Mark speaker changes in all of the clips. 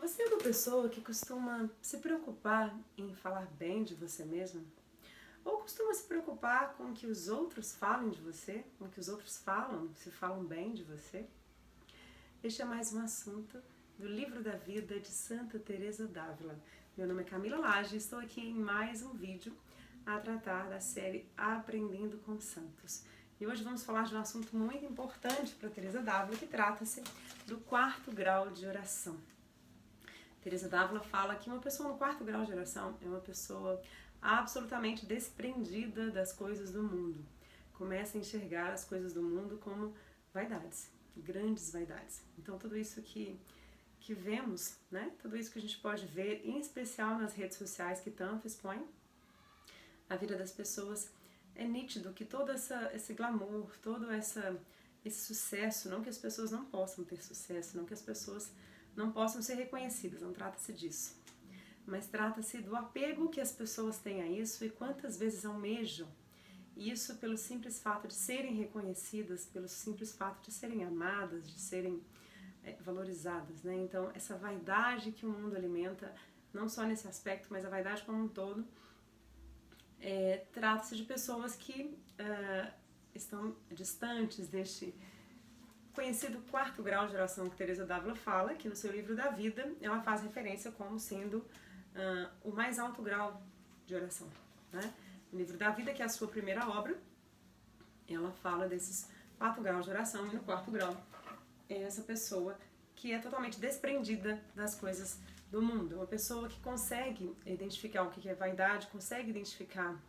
Speaker 1: Você é uma pessoa que costuma se preocupar em falar bem de você mesma? Ou costuma se preocupar com o que os outros falem de você? Com o que os outros falam, se falam bem de você? Este é mais um assunto do Livro da Vida de Santa Teresa d'Ávila. Meu nome é Camila Lage e estou aqui em mais um vídeo a tratar da série Aprendendo com Santos. E hoje vamos falar de um assunto muito importante para Teresa d'Ávila, que trata-se do 4º grau de oração. Teresa d'Ávila fala que uma pessoa no 4º grau de oração é uma pessoa absolutamente desprendida das coisas do mundo. Começa a enxergar as coisas do mundo como vaidades, grandes vaidades. Então tudo isso que vemos, né? Tudo isso que a gente pode ver, em especial nas redes sociais que tanto expõem a vida das pessoas, é nítido que todo esse glamour, todo esse sucesso, não que as pessoas não possam ter sucesso, não que as pessoas não possam ser reconhecidas, não trata-se disso. Mas trata-se do apego que as pessoas têm a isso e quantas vezes almejam isso pelo simples fato de serem reconhecidas, pelo simples fato de serem amadas, de serem valorizadas, né? Então, essa vaidade que o mundo alimenta, não só nesse aspecto, mas a vaidade como um todo, trata-se de pessoas que estão distantes deste conhecido 4º grau de oração que Teresa d'Ávila fala, que no seu livro da vida ela faz referência como sendo o mais alto grau de oração, né? No livro da vida, que é a sua primeira obra, ela fala desses 4 graus de oração, e no 4º grau é essa pessoa que é totalmente desprendida das coisas do mundo, uma pessoa que consegue identificar o que é vaidade, consegue identificar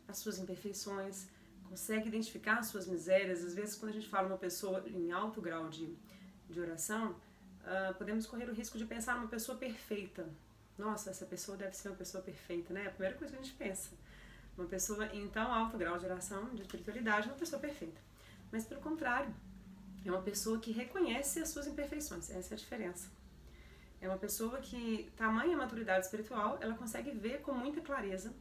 Speaker 1: as suas imperfeições, consegue identificar as suas misérias. Às vezes, quando a gente fala uma pessoa em alto grau de oração, podemos correr o risco de pensar numa pessoa perfeita. Nossa, essa pessoa deve ser uma pessoa perfeita, né? É a primeira coisa que a gente pensa. Uma pessoa em tão alto grau de oração, de espiritualidade, é uma pessoa perfeita. Mas, pelo contrário, é uma pessoa que reconhece as suas imperfeições. Essa é a diferença. É uma pessoa que, tamanha maturidade espiritual, ela consegue ver com muita clareza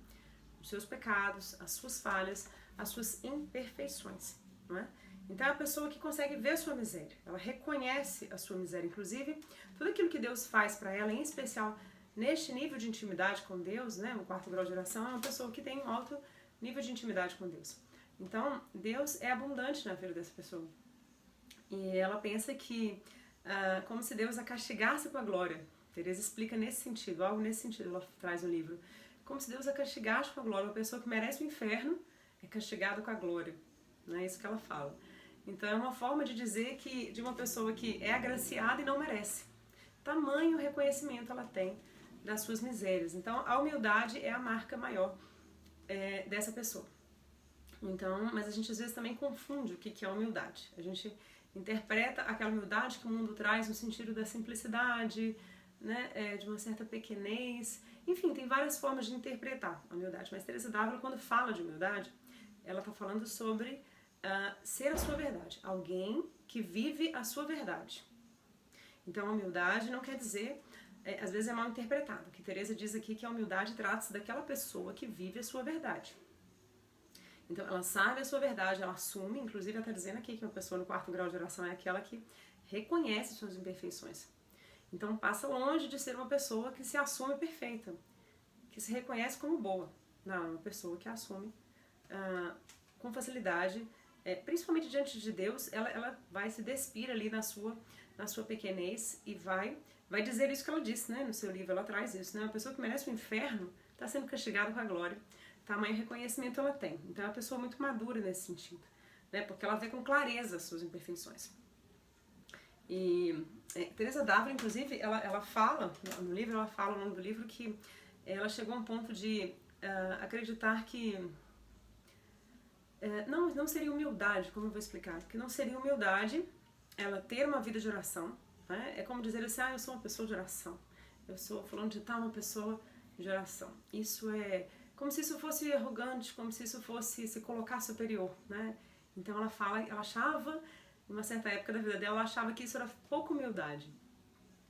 Speaker 1: os seus pecados, as suas falhas, as suas imperfeições, não é? Então é a pessoa que consegue ver a sua miséria, ela reconhece a sua miséria, inclusive tudo aquilo que Deus faz para ela, em especial neste nível de intimidade com Deus, né, o 4º grau de oração, é uma pessoa que tem um alto nível de intimidade com Deus. Então Deus é abundante na vida dessa pessoa e ela pensa que como se Deus a castigasse com a glória. Teresa explica nesse sentido, algo nesse sentido ela traz no livro. Como se Deus a castigasse com a glória. Uma pessoa que merece o inferno é castigada com a glória. Não é isso que ela fala. Então é uma forma de dizer que de uma pessoa que é agraciada e não merece. Tamanho reconhecimento ela tem das suas misérias. Então a humildade é a marca maior dessa pessoa. Então, mas a gente às vezes também confunde o que é humildade. A gente interpreta aquela humildade que o mundo traz no sentido da simplicidade, né, de uma certa pequenez. Enfim, tem várias formas de interpretar a humildade. Mas Teresa d'Ávila, quando fala de humildade, ela está falando sobre ser a sua verdade. Alguém que vive a sua verdade. Então, a humildade não quer dizer, às vezes é mal interpretado. O que Teresa diz aqui é que a humildade trata-se daquela pessoa que vive a sua verdade. Então, ela sabe a sua verdade, ela assume, inclusive ela está dizendo aqui que uma pessoa no 4º grau de oração é aquela que reconhece suas imperfeições. Então, passa longe de ser uma pessoa que se assume perfeita, que se reconhece como boa. Não, é uma pessoa que assume com facilidade, principalmente diante de Deus, ela vai se despir ali na sua pequenez e vai dizer isso que ela disse, né? No seu livro ela traz isso, né? Uma pessoa que merece o inferno está sendo castigada com a glória. Tamanho reconhecimento ela tem. Então é uma pessoa muito madura nesse sentido, né? Porque ela vê com clareza as suas imperfeições. E Teresa d'Ávila, inclusive, ela fala, no livro, ela fala ao longo do livro que ela chegou a um ponto de acreditar que não seria humildade, como eu vou explicar, que não seria humildade ela ter uma vida de oração, né? É como dizer assim, eu sou uma pessoa de oração, eu sou fulano de tal, uma pessoa de oração. Isso é como se isso fosse arrogante, como se isso fosse se colocar superior, né? Então ela fala, ela achava, em uma certa época da vida dela, ela achava que isso era pouca humildade.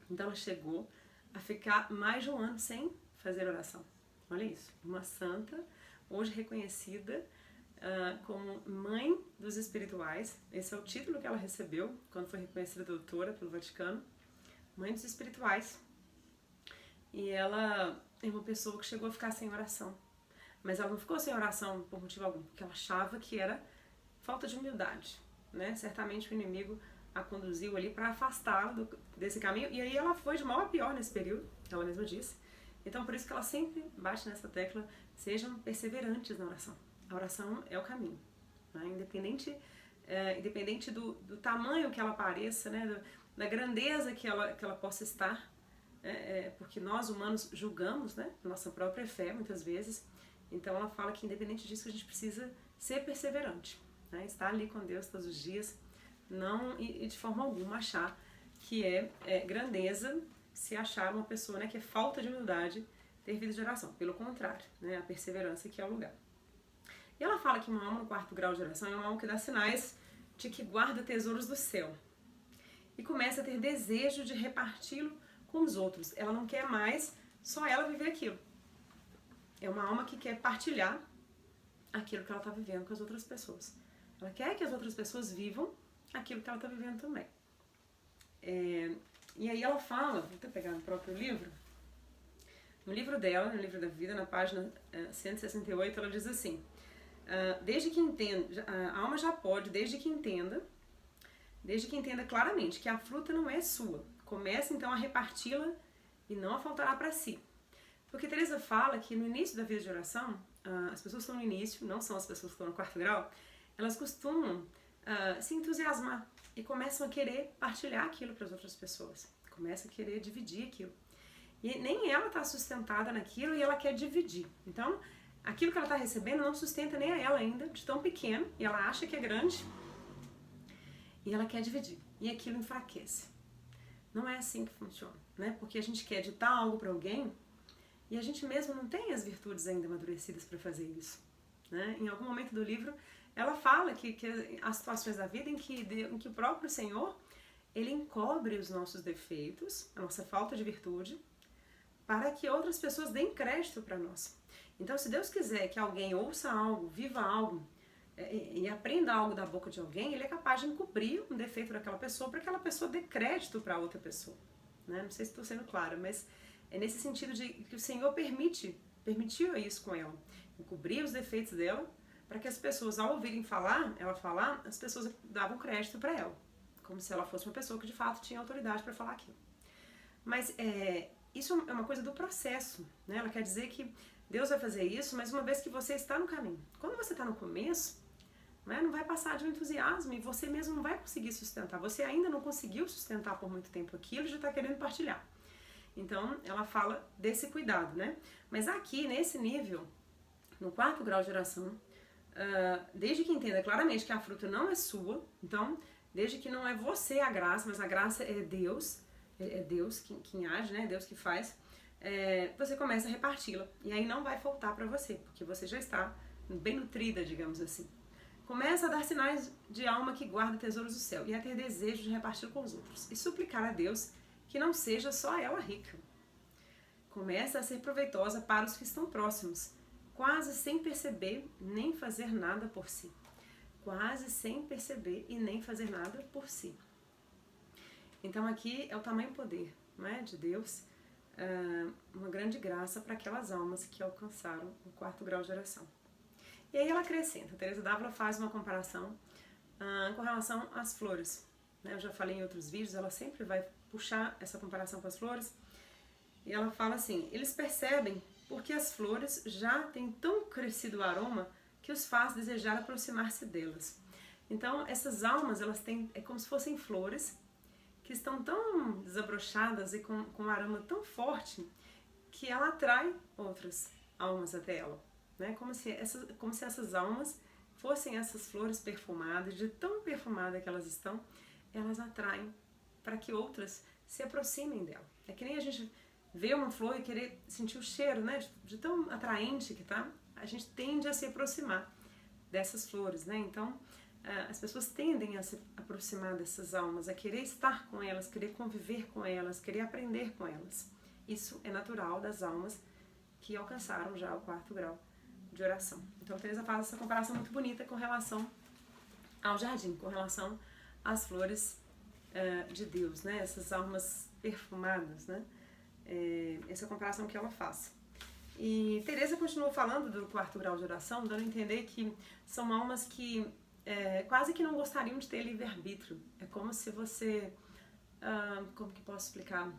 Speaker 1: Então ela chegou a ficar mais de um ano sem fazer oração. Olha isso, uma santa, hoje reconhecida como mãe dos espirituais. Esse é o título que ela recebeu quando foi reconhecida doutora pelo Vaticano. Mãe dos espirituais. e ela é uma pessoa que chegou a ficar sem oração. Mas ela não ficou sem oração por motivo algum, porque ela achava que era falta de humildade, né? Certamente o inimigo a conduziu ali para afastá-la desse caminho, e aí ela foi de mal a pior nesse período, ela mesma disse. Então por isso que ela sempre bate nessa tecla, sejam perseverantes na oração. A oração é o caminho, né? Independente do tamanho que ela pareça, né? Da grandeza que ela possa estar, porque nós humanos julgamos, né? Nossa própria fé muitas vezes. Então ela fala que independente disso a gente precisa ser perseverante, né? Estar ali com Deus todos os dias, não e de forma alguma achar que é grandeza se achar uma pessoa, né, que é falta de humildade ter vida de oração. Pelo contrário, né, a perseverança que é o lugar. E ela fala que uma alma no 4º grau de oração é uma alma que dá sinais de que guarda tesouros do céu e começa a ter desejo de reparti-lo com os outros. Ela não quer mais só ela viver aquilo. É uma alma que quer partilhar aquilo que ela está vivendo com as outras pessoas. Ela quer que as outras pessoas vivam aquilo que ela está vivendo também. E aí ela fala, vou até pegar no próprio livro, no livro dela, no livro da vida, na página 168, ela diz assim, desde que entenda, a alma já pode, desde que entenda claramente que a fruta não é sua, comece então a reparti-la e não a faltará para si. Porque Teresa fala que no início da vida de oração, as pessoas que estão no início, não são as pessoas que estão no 4º grau, elas costumam se entusiasmar e começam a querer partilhar aquilo para as outras pessoas, começam a querer dividir aquilo. E nem ela está sustentada naquilo e ela quer dividir. Então, aquilo que ela está recebendo não sustenta nem a ela ainda, de tão pequeno, e ela acha que é grande, e ela quer dividir. E aquilo enfraquece. Não é assim que funciona, né? Porque a gente quer ditar algo para alguém e a gente mesmo não tem as virtudes ainda amadurecidas para fazer isso, né? Em algum momento do livro, ela fala que há situações da vida em que o próprio Senhor, ele encobre os nossos defeitos, a nossa falta de virtude, para que outras pessoas deem crédito para nós. Então, se Deus quiser que alguém ouça algo, viva algo e aprenda algo da boca de alguém, ele é capaz de encobrir um defeito daquela pessoa para que aquela pessoa dê crédito para outra pessoa, né? Não sei se estou sendo clara, mas é nesse sentido de que o Senhor permitiu isso com ela, encobrir os defeitos dela, para que as pessoas, ao ouvirem ela falar, as pessoas davam crédito para ela, como se ela fosse uma pessoa que de fato tinha autoridade para falar aquilo. Mas isso é uma coisa do processo, né? Ela quer dizer que Deus vai fazer isso, mas uma vez que você está no caminho. Quando você está no começo, né, não vai passar de um entusiasmo e você mesmo não vai conseguir sustentar. Você ainda não conseguiu sustentar por muito tempo aquilo e já está querendo partilhar. Então, ela fala desse cuidado, né? Mas aqui, nesse nível, no 4º grau de oração, desde que entenda claramente que a fruta não é sua, então, desde que não é você a graça, mas a graça é Deus quem age, né? Deus que faz, você começa a reparti-la. E aí não vai faltar para você, porque você já está bem nutrida, digamos assim. Começa a dar sinais de alma que guarda tesouros do céu e a ter desejo de repartir com os outros e suplicar a Deus que não seja só ela rica. Começa a ser proveitosa para os que estão próximos, quase sem perceber nem fazer nada por si. Quase sem perceber e nem fazer nada por si. Então aqui é o tamanho poder, né, de Deus, uma grande graça para aquelas almas que alcançaram o 4º grau de oração. E aí ela acrescenta, Teresa d'Ávila faz uma comparação com relação às flores. Né? Eu já falei em outros vídeos, ela sempre vai puxar essa comparação com as flores. E ela fala assim, eles percebem porque as flores já têm tão crescido o aroma que os faz desejar aproximar-se delas. Então essas almas, elas têm, é como se fossem flores que estão tão desabrochadas e com um aroma tão forte que ela atrai outras almas até ela. Né? Como se essas almas fossem essas flores perfumadas, de tão perfumada que elas estão, elas atraem para que outras se aproximem dela. É que nem a gente vê uma flor e querer sentir o cheiro, né? De tão atraente que tá, a gente tende a se aproximar dessas flores, né? Então, as pessoas tendem a se aproximar dessas almas, a querer estar com elas, querer conviver com elas, querer aprender com elas. Isso é natural das almas que alcançaram já o 4º grau de oração. Então, a Teresa faz essa comparação muito bonita com relação ao jardim, com relação às flores de Deus, né? Essas almas perfumadas, né? essa comparação que ela faz. E Teresa continua falando do quarto grau de oração, dando a entender que são almas que quase que não gostariam de ter livre-arbítrio. É como se você, como que posso explicar?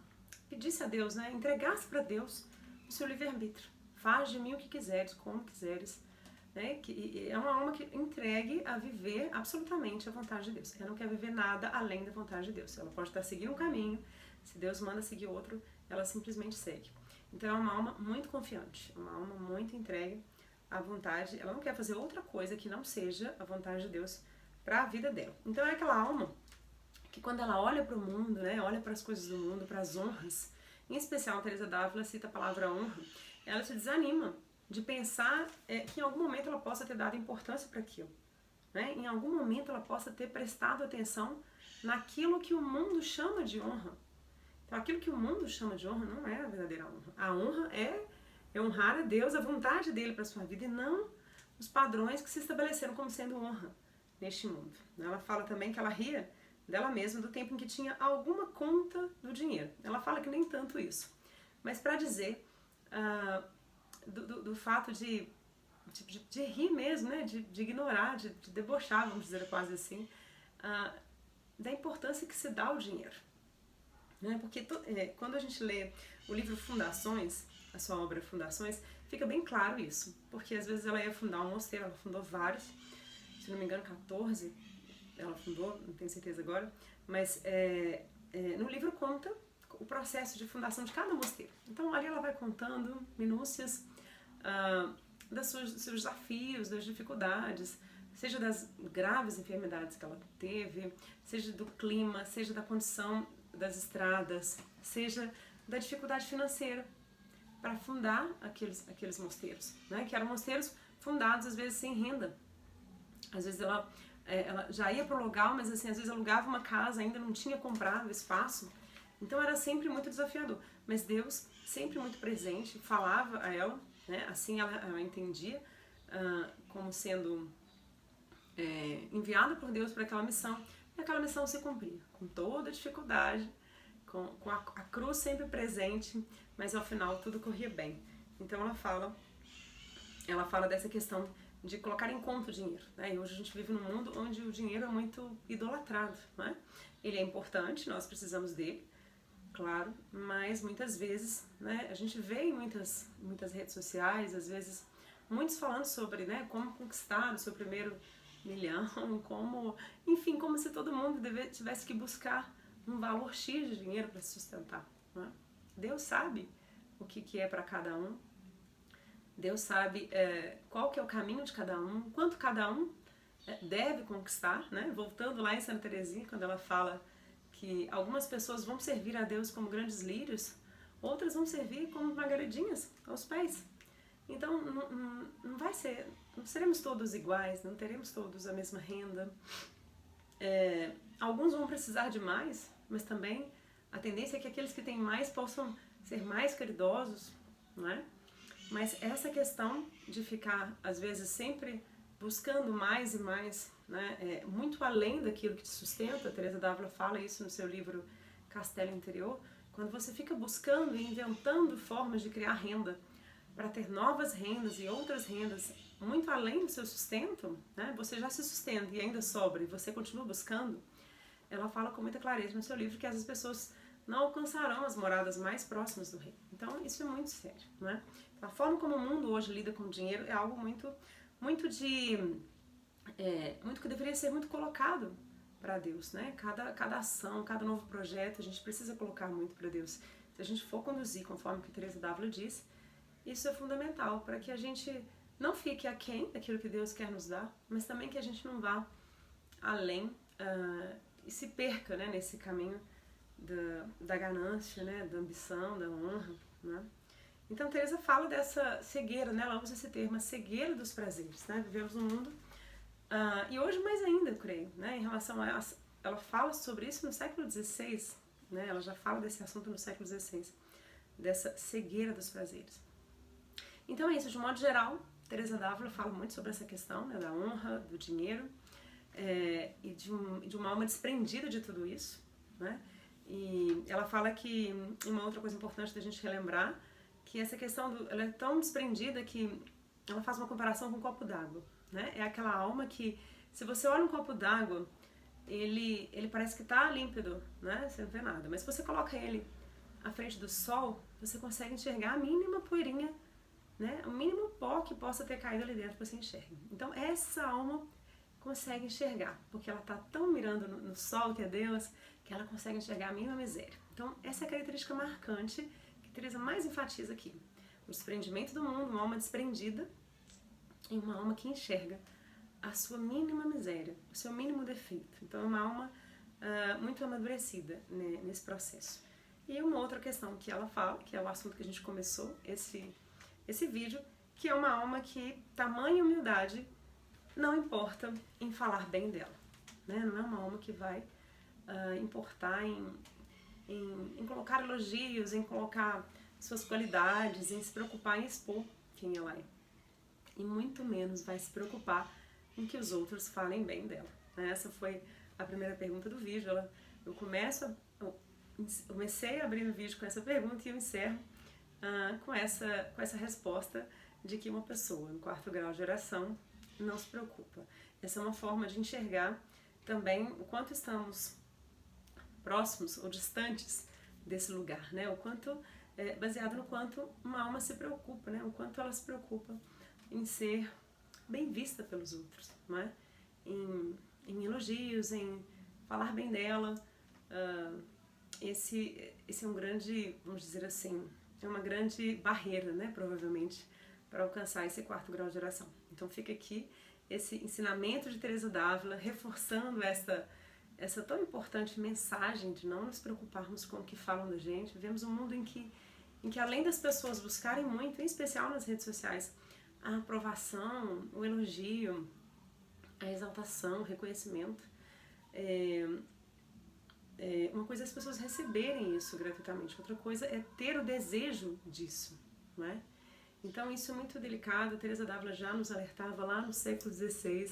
Speaker 1: Pedisse a Deus, né? Entregasse para Deus o seu livre-arbítrio. Faz de mim o que quiseres, como quiseres. Né? Que é uma alma que entregue a viver absolutamente a vontade de Deus. Ela não quer viver nada além da vontade de Deus. Ela pode estar seguindo um caminho, se Deus manda seguir outro, ela simplesmente segue. Então é uma alma muito confiante, uma alma muito entregue à vontade. Ela não quer fazer outra coisa que não seja a vontade de Deus para a vida dela. Então é aquela alma que quando ela olha para o mundo, né, olha para as coisas do mundo, para as honras, em especial a Teresa d'Ávila cita a palavra honra, ela se desanima de pensar que em algum momento ela possa ter dado importância para aquilo. Né? Em algum momento ela possa ter prestado atenção naquilo que o mundo chama de honra. Então aquilo que o mundo chama de honra não é a verdadeira honra. A honra é honrar a Deus, a vontade dele para a sua vida e não os padrões que se estabeleceram como sendo honra neste mundo. Ela fala também que ela ria dela mesma do tempo em que tinha alguma conta do dinheiro. Ela fala que nem tanto isso. Mas para dizer do fato de rir mesmo, né? de ignorar, de debochar, vamos dizer quase assim, da importância que se dá ao dinheiro. Né? Porque quando a gente lê o livro Fundações, a sua obra Fundações, fica bem claro isso. Porque às vezes ela ia fundar um mosteiro, ela fundou vários, se não me engano 14, ela fundou, não tenho certeza agora, mas no livro conta o processo de fundação de cada mosteiro. Então ali ela vai contando minúcias dos seus desafios, das dificuldades, seja das graves enfermidades que ela teve, seja do clima, seja da condição das estradas, seja da dificuldade financeira para fundar aqueles mosteiros, né? Que eram mosteiros fundados às vezes sem renda. Às vezes ela já ia para o lugar, mas assim, às vezes alugava uma casa, ainda não tinha comprado espaço. Então era sempre muito desafiador. Mas Deus, sempre muito presente, falava a ela, né? Assim ela entendia como sendo enviada por Deus para aquela missão. E aquela missão se cumpria, com toda a dificuldade, com a cruz sempre presente, mas ao final tudo corria bem. Então ela fala dessa questão de colocar em conta o dinheiro. Né? E hoje a gente vive num mundo onde o dinheiro é muito idolatrado. Né? Ele é importante, nós precisamos dele, claro, mas muitas vezes, né, a gente vê em muitas redes sociais, às vezes, muitos falando sobre, né, como conquistar o seu primeiro milhão, enfim, como se todo mundo tivesse que buscar um valor X de dinheiro para se sustentar. Né? Deus sabe o que é para cada um, Deus sabe qual que é o caminho de cada um, quanto cada um deve conquistar, né? Voltando lá em Santa Teresinha, quando ela fala que algumas pessoas vão servir a Deus como grandes lírios, outras vão servir como margaridinhas aos pés. Então não vai ser, não seremos todos iguais, não teremos todos a mesma renda. Alguns vão precisar de mais, mas também a tendência é que aqueles que têm mais possam ser mais caridosos, não é? Mas essa questão de ficar, às vezes, sempre buscando mais e mais, né, muito além daquilo que te sustenta, a Teresa d'Ávila fala isso no seu livro Castelo Interior, quando você fica buscando e inventando formas de criar renda, para ter novas rendas e outras rendas, muito além do seu sustento, né, você já se sustenta e ainda sobra, e você continua buscando, ela fala com muita clareza no seu livro que as pessoas não alcançarão as moradas mais próximas do rei. Então, isso é muito sério, né? A forma como o mundo hoje lida com o dinheiro é algo muito que deveria ser muito colocado para Deus, né? Cada ação, cada novo projeto, a gente precisa colocar muito para Deus. Se a gente for conduzir conforme o que Teresa d'Ávila diz, isso é fundamental para que a gente não fique aquém daquilo que Deus quer nos dar, mas também que a gente não vá além e se perca, né, nesse caminho da ganância, né, da ambição, da honra, né? Então Teresa fala dessa cegueira, né? Ela usa esse termo, a cegueira dos prazeres, né? Vivemos num mundo, e hoje mais ainda, eu creio, né? Em relação a ela fala sobre isso no século XVI, né? Ela já fala desse assunto no século XVI, dessa cegueira dos prazeres. Então é isso, de um modo geral, Teresa d'Ávila fala muito sobre essa questão, né, da honra, do dinheiro, e de uma alma desprendida de tudo isso, né? E ela fala que, uma outra coisa importante da gente relembrar, que essa questão, ela é tão desprendida que ela faz uma comparação com um copo d'água, né? É aquela alma que, se você olha um copo d'água, ele parece que tá límpido, né? Você não vê nada. Mas se você coloca ele à frente do sol, você consegue enxergar a mínima poeirinha, né? O mínimo pó que possa ter caído ali dentro, você enxerga. Então essa alma consegue enxergar, porque ela está tão mirando no sol, que é Deus, que ela consegue enxergar a mínima miséria. Então essa é a característica marcante que Teresa mais enfatiza aqui. O desprendimento do mundo, uma alma desprendida e uma alma que enxerga a sua mínima miséria, o seu mínimo defeito. Então é uma alma muito amadurecida, né, nesse processo. E uma outra questão que ela fala, que é o assunto que a gente começou esse vídeo, que é uma alma que tamanha humildade não importa em falar bem dela, né? Não é uma alma que vai importar em colocar elogios, em colocar suas qualidades, em se preocupar em expor quem ela é. E muito menos vai se preocupar em que os outros falem bem dela. Essa foi a primeira pergunta do vídeo. Eu comecei abrindo o vídeo com essa pergunta e eu encerro com essa resposta de que uma pessoa no 4º grau de oração não se preocupa. Essa é uma forma de enxergar também o quanto estamos próximos ou distantes desse lugar, né? O quanto, baseado no quanto uma alma se preocupa, né? O quanto ela se preocupa em ser bem vista pelos outros, não é? Em elogios, em falar bem dela. Esse é um grande, vamos dizer assim, é uma grande barreira, né? Provavelmente, para alcançar esse 4º grau de oração. Então fica aqui esse ensinamento de Teresa d'Ávila, reforçando essa tão importante mensagem de não nos preocuparmos com o que falam da gente. Vivemos um mundo em que além das pessoas buscarem muito, em especial nas redes sociais, a aprovação, o elogio, a exaltação, o reconhecimento, uma coisa é as pessoas receberem isso gratuitamente, outra coisa é ter o desejo disso, não é? Então isso é muito delicado. Teresa d'Ávila já nos alertava lá no século XVI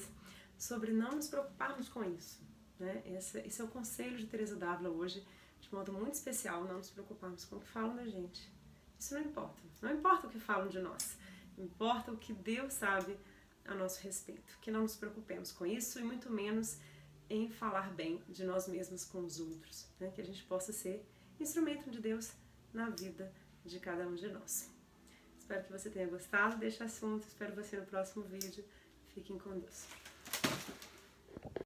Speaker 1: sobre não nos preocuparmos com isso, né? Esse é o conselho de Teresa d'Ávila hoje, de modo muito especial, não nos preocuparmos com o que falam da gente. Isso não importa. Não importa o que falam de nós. Importa o que Deus sabe a nosso respeito. Que não nos preocupemos com isso e muito menos em falar bem de nós mesmos com os outros, né? Que a gente possa ser instrumento de Deus na vida de cada um de nós. Espero que você tenha gostado deste assunto. Espero você no próximo vídeo. Fiquem com Deus.